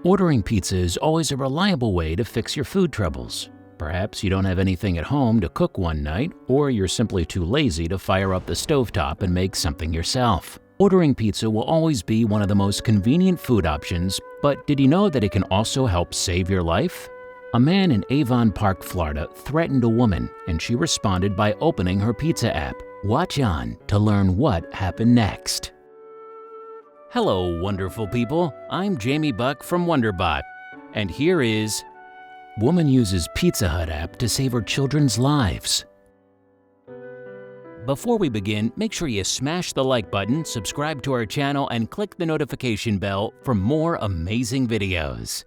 Ordering pizza is always a reliable way to fix your food troubles. Perhaps you don't have anything at home to cook one night, or you're simply too lazy to fire up the stovetop and make something yourself. Ordering pizza will always be one of the most convenient food options, but did you know that it can also help save your life? A man in Avon Park, Florida threatened a woman, and she responded by opening her pizza app. Watch on to learn what happened next. Hello, wonderful people. I'm Jamie Buck from WonderBot, and here is Woman Uses Pizza Hut app to Save Her Children's Lives. Before we begin, make sure you smash the like button, subscribe to our channel, and click the notification bell for more amazing videos.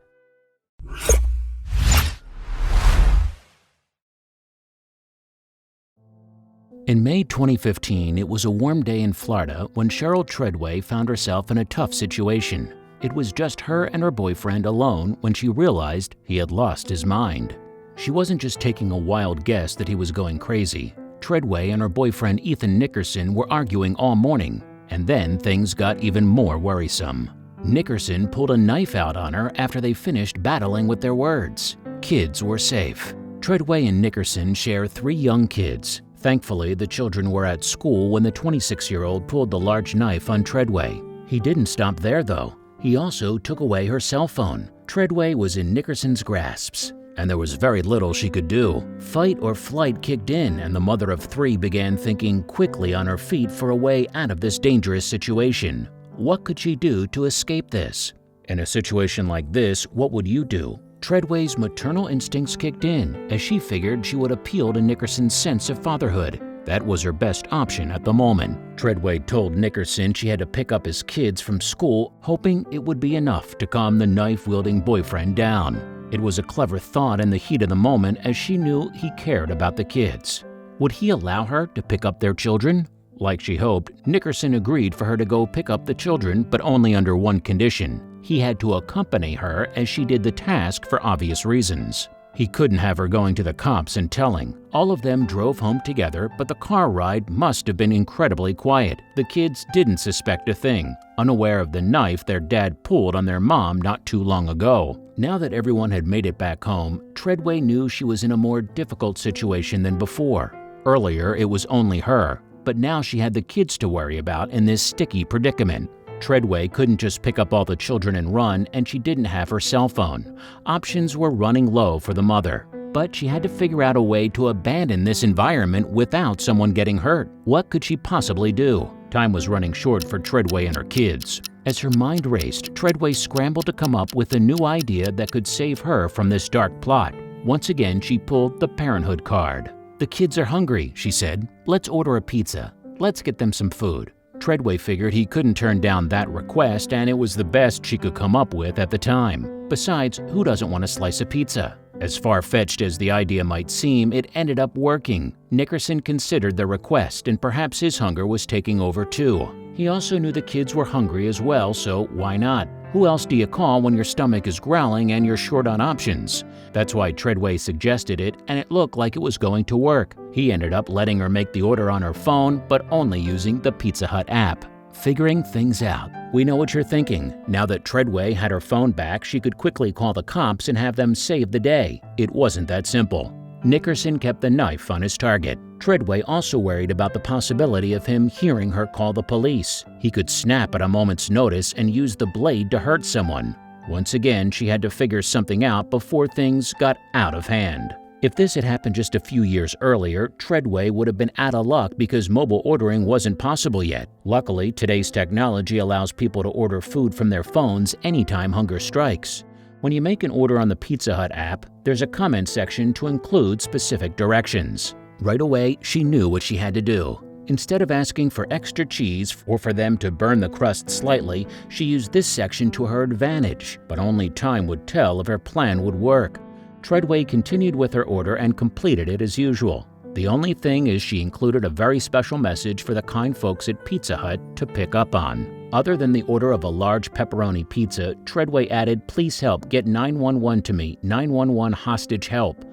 In May 2015, it was a warm day in Florida when Cheryl Treadway found herself in a tough situation. It was just her and her boyfriend alone when she realized he had lost his mind. She wasn't just taking a wild guess that he was going crazy. Treadway and her boyfriend Ethan Nickerson were arguing all morning, and then things got even more worrisome. Nickerson pulled a knife out on her after they finished battling with their words. Kids were safe. Treadway and Nickerson share 3 young kids. Thankfully, the children were at school when the 26-year-old pulled the large knife on Treadway. He didn't stop there, though. He also took away her cell phone. Treadway was in Nickerson's grasps, and there was very little she could do. Fight or flight kicked in, and the mother of 3 began thinking quickly on her feet for a way out of this dangerous situation. What could she do to escape this? In a situation like this, what would you do? Treadway's maternal instincts kicked in as she figured she would appeal to Nickerson's sense of fatherhood. That was her best option at the moment. Treadway told Nickerson she had to pick up his kids from school, hoping it would be enough to calm the knife-wielding boyfriend down. It was a clever thought in the heat of the moment as she knew he cared about the kids. Would he allow her to pick up their children? Like she hoped, Nickerson agreed for her to go pick up the children, but only under one condition. He had to accompany her as she did the task for obvious reasons. He couldn't have her going to the cops and telling. All of them drove home together, but the car ride must have been incredibly quiet. The kids didn't suspect a thing, unaware of the knife their dad pulled on their mom not too long ago. Now that everyone had made it back home, Treadway knew she was in a more difficult situation than before. Earlier, it was only her, but now she had the kids to worry about in this sticky predicament. Treadway couldn't just pick up all the children and run, and she didn't have her cell phone. Options were running low for the mother, but she had to figure out a way to abandon this environment without someone getting hurt. What could she possibly do? Time was running short for Treadway and her kids. As her mind raced, Treadway scrambled to come up with a new idea that could save her from this dark plot. Once again, she pulled the parenthood card. "The kids are hungry," she said. "Let's order a pizza. Let's get them some food." Treadway figured he couldn't turn down that request, and it was the best she could come up with at the time. Besides, who doesn't want a slice of pizza? As far-fetched as the idea might seem, it ended up working. Nickerson considered the request, and perhaps his hunger was taking over too. He also knew the kids were hungry as well, so why not? Who else do you call when your stomach is growling and you're short on options? That's why Treadway suggested it, and it looked like it was going to work. He ended up letting her make the order on her phone, but only using the Pizza Hut app. Figuring things out. We know what you're thinking. Now that Treadway had her phone back, she could quickly call the cops and have them save the day. It wasn't that simple. Nickerson kept the knife on his target. Treadway also worried about the possibility of him hearing her call the police. He could snap at a moment's notice and use the blade to hurt someone. Once again, she had to figure something out before things got out of hand. If this had happened just a few years earlier, Treadway would have been out of luck because mobile ordering wasn't possible yet. Luckily, today's technology allows people to order food from their phones anytime hunger strikes. When you make an order on the Pizza Hut app, there's a comment section to include specific directions. Right away, she knew what she had to do. Instead of asking for extra cheese or for them to burn the crust slightly, she used this section to her advantage, but only time would tell if her plan would work. Treadway continued with her order and completed it as usual. The only thing is she included a very special message for the kind folks at Pizza Hut to pick up on. Other than the order of a large pepperoni pizza, Treadway added, "Please help, get 911 to me, 911 hostage help."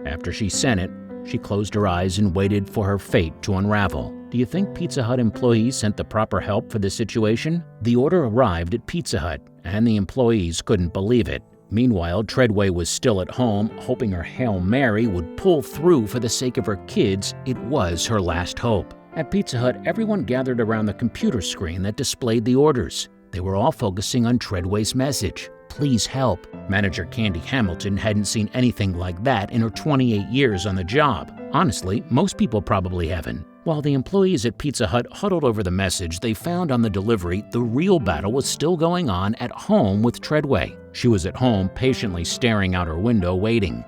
After she sent it, she closed her eyes and waited for her fate to unravel. Do you think Pizza Hut employees sent the proper help for this situation? The order arrived at Pizza Hut, and the employees couldn't believe it. Meanwhile, Treadway was still at home, hoping her Hail Mary would pull through for the sake of her kids. It was her last hope. At Pizza Hut, everyone gathered around the computer screen that displayed the orders. They were all focusing on Treadway's message, "Please help." Manager Candy Hamilton hadn't seen anything like that in her 28 years on the job. Honestly, most people probably haven't. While the employees at Pizza Hut huddled over the message they found on the delivery, the real battle was still going on at home with Treadway. She was at home patiently staring out her window waiting.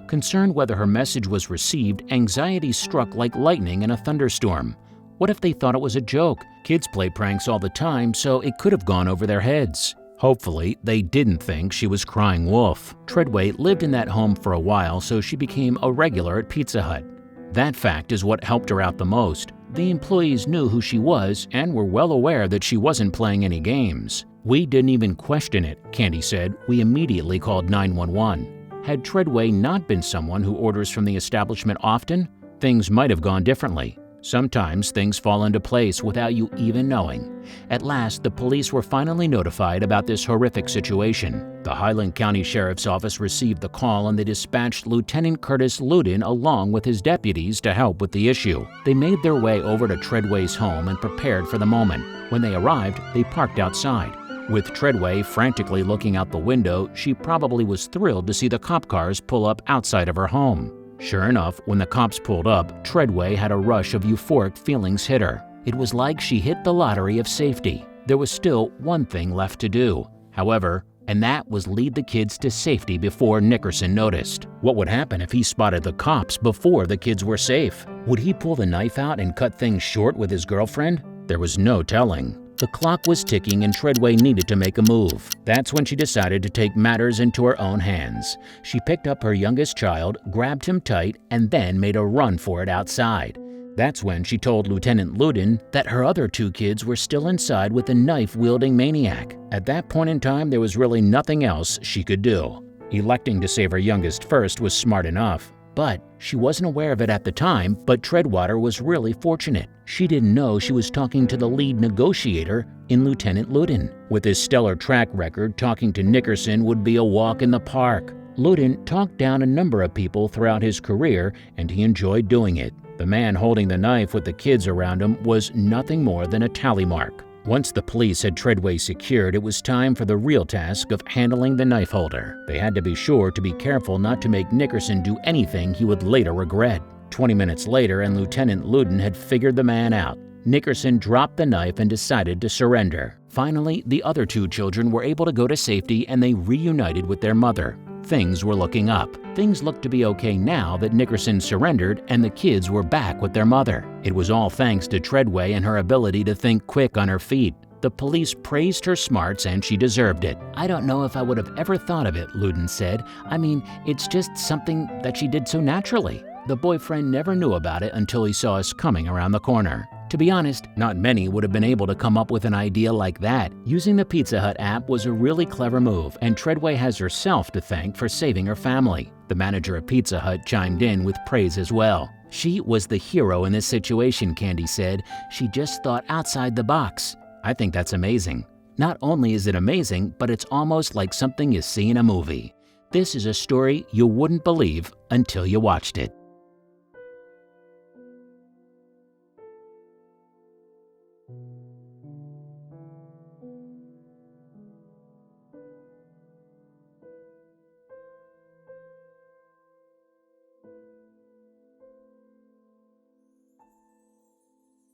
Concerned whether her message was received, anxiety struck like lightning in a thunderstorm. What if they thought it was a joke? Kids play pranks all the time, so it could have gone over their heads. Hopefully, they didn't think she was crying wolf. Treadway lived in that home for a while, so she became a regular at Pizza Hut. That fact is what helped her out the most. The employees knew who she was and were well aware that she wasn't playing any games. "We didn't even question it," Candy said. "We immediately called 911. Had Treadway not been someone who orders from the establishment often, things might have gone differently. Sometimes things fall into place without you even knowing. At last, the police were finally notified about this horrific situation. The Highland County Sheriff's Office received the call and they dispatched Lieutenant Curtis Ludin along with his deputies to help with the issue. They made their way over to Treadway's home and prepared for the moment. When they arrived, they parked outside. With Treadway frantically looking out the window, she probably was thrilled to see the cop cars pull up outside of her home. Sure enough, when the cops pulled up, Treadway had a rush of euphoric feelings hit her. It was like she hit the lottery of safety. There was still one thing left to do, however, and that was lead the kids to safety before Nickerson noticed. What would happen if he spotted the cops before the kids were safe? Would he pull the knife out and cut things short with his girlfriend? There was no telling. The clock was ticking and Treadway needed to make a move. That's when she decided to take matters into her own hands. She picked up her youngest child, grabbed him tight, and then made a run for it outside. That's when she told Lieutenant Ludin that her other two kids were still inside with the knife-wielding maniac. At that point in time, there was really nothing else she could do. Electing to save her youngest first was smart enough. But she wasn't aware of it at the time, but Treadwater was really fortunate. She didn't know she was talking to the lead negotiator in Lieutenant Ludin. With his stellar track record, talking to Nickerson would be a walk in the park. Ludin talked down a number of people throughout his career, and he enjoyed doing it. The man holding the knife with the kids around him was nothing more than a tally mark. Once the police had Treadway secured, it was time for the real task of handling the knife holder. They had to be sure to be careful not to make Nickerson do anything he would later regret. 20 minutes later, and Lieutenant Ludin had figured the man out. Nickerson dropped the knife and decided to surrender. Finally, the other two children were able to go to safety and they reunited with their mother. Things were looking up. Things looked to be okay now that Nickerson surrendered and the kids were back with their mother. It was all thanks to Treadway and her ability to think quick on her feet. The police praised her smarts and she deserved it. "I don't know if I would have ever thought of it," Ludin said. "I mean, it's just something that she did so naturally." The boyfriend never knew about it until he saw us coming around the corner. To be honest, not many would have been able to come up with an idea like that. Using the Pizza Hut app was a really clever move, and Treadway has herself to thank for saving her family. The manager of Pizza Hut chimed in with praise as well. "She was the hero in this situation," Candy said. "She just thought outside the box." I think that's amazing. Not only is it amazing, but it's almost like something you see in a movie. This is a story you wouldn't believe until you watched it.